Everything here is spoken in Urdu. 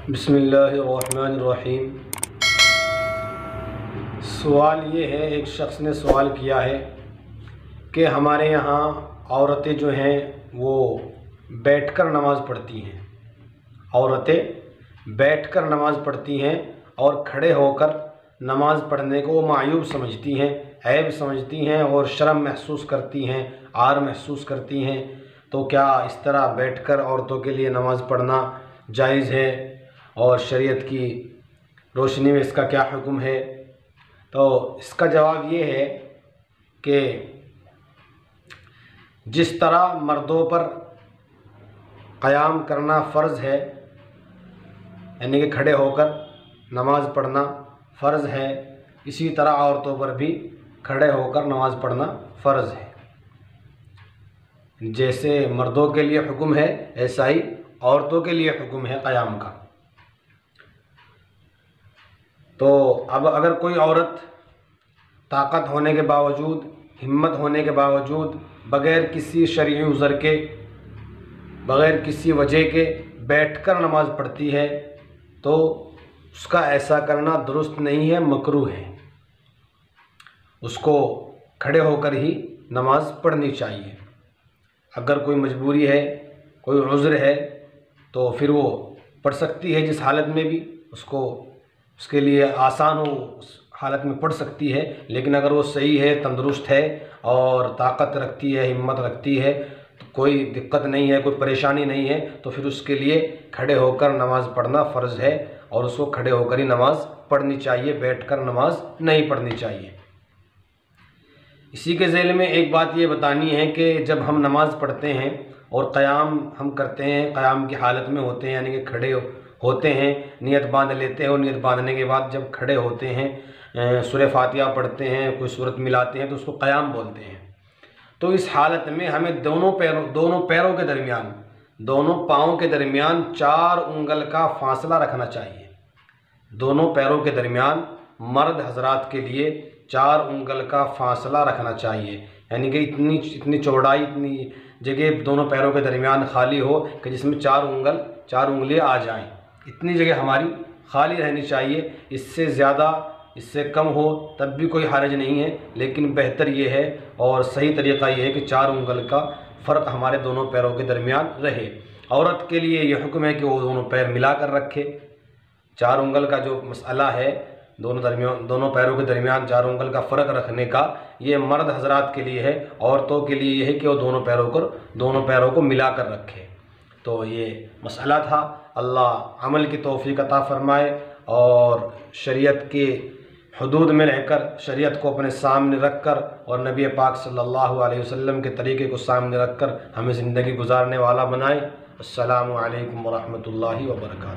بسم اللہ الرحمن الرحیم۔ سوال یہ ہے، ایک شخص نے سوال کیا ہے کہ ہمارے یہاں عورتیں جو ہیں وہ بیٹھ کر نماز پڑھتی ہیں، عورتیں بیٹھ کر نماز پڑھتی ہیں اور کھڑے ہو کر نماز پڑھنے کو وہ معیوب سمجھتی ہیں، عیب سمجھتی ہیں اور شرم محسوس کرتی ہیں، عار محسوس کرتی ہیں۔ تو کیا اس طرح بیٹھ کر عورتوں کے لیے نماز پڑھنا جائز ہے اور شریعت کی روشنی میں اس کا کیا حکم ہے؟ تو اس کا جواب یہ ہے کہ جس طرح مردوں پر قیام کرنا فرض ہے، یعنی کہ کھڑے ہو کر نماز پڑھنا فرض ہے، اسی طرح عورتوں پر بھی کھڑے ہو کر نماز پڑھنا فرض ہے۔ جیسے مردوں کے لیے حکم ہے ایسا ہی عورتوں کے لیے حکم ہے قیام کا۔ تو اب اگر کوئی عورت طاقت ہونے کے باوجود، ہمت ہونے کے باوجود، بغیر کسی شرعی عذر کے، بغیر کسی وجہ کے بیٹھ کر نماز پڑھتی ہے تو اس کا ایسا کرنا درست نہیں ہے، مکروہ ہے۔ اس کو کھڑے ہو کر ہی نماز پڑھنی چاہیے۔ اگر کوئی مجبوری ہے، کوئی عذر ہے تو پھر وہ پڑھ سکتی ہے، جس حالت میں بھی اس کے لیے آسان ہو اس حالت میں پڑھ سکتی ہے۔ لیکن اگر وہ صحیح ہے، تندرست ہے اور طاقت رکھتی ہے، ہمت رکھتی ہے، تو کوئی دقت نہیں ہے، کوئی پریشانی نہیں ہے، تو پھر اس کے لیے کھڑے ہو کر نماز پڑھنا فرض ہے اور اس کو کھڑے ہو کر ہی نماز پڑھنی چاہیے، بیٹھ کر نماز نہیں پڑھنی چاہیے۔ اسی کے ذیل میں ایک بات یہ بتانی ہے کہ جب ہم نماز پڑھتے ہیں اور قیام ہم کرتے ہیں، قیام کی حالت میں ہوتے ہیں، یعنی کہ کھڑے ہوتے ہیں، نیت باندھ لیتے ہیں اور نیت باندھنے کے بعد جب کھڑے ہوتے ہیں، سورہ فاتحہ پڑھتے ہیں، کوئی سورت ملاتے ہیں تو اس کو قیام بولتے ہیں۔ تو اس حالت میں ہمیں دونوں پیروں کے درمیان، دونوں پاؤں کے درمیان 4 انگل کا فاصلہ رکھنا چاہیے۔ دونوں پیروں کے درمیان مرد حضرات کے لیے 4 انگل کا فاصلہ رکھنا چاہیے، یعنی کہ اتنی چوڑائی، اتنی جگہ دونوں پیروں کے درمیان خالی ہو کہ جس میں 4 انگلیاں آ جائیں، اتنی جگہ ہماری خالی رہنی چاہیے۔ اس سے زیادہ، اس سے کم ہو تب بھی کوئی حرج نہیں ہے، لیکن بہتر یہ ہے اور صحیح طریقہ یہ ہے کہ 4 انگل کا فرق ہمارے دونوں پیروں کے درمیان رہے۔ عورت کے لیے یہ حکم ہے کہ وہ دونوں پیر ملا کر رکھے۔ 4 انگل کا جو مسئلہ ہے، دونوں پیروں کے درمیان 4 انگل کا فرق رکھنے کا، یہ مرد حضرات کے لیے ہے۔ عورتوں کے لیے یہ ہے کہ وہ دونوں پیروں کو ملا کر رکھے۔ تو یہ مسئلہ تھا۔ اللہ عمل کی توفیق عطا فرمائے اور شریعت کے حدود میں رہ کر، شریعت کو اپنے سامنے رکھ کر اور نبی پاک صلی اللہ علیہ وسلم کے طریقے کو سامنے رکھ کر ہمیں زندگی گزارنے والا بنائے۔ السلام علیکم ورحمۃ اللہ وبرکاتہ۔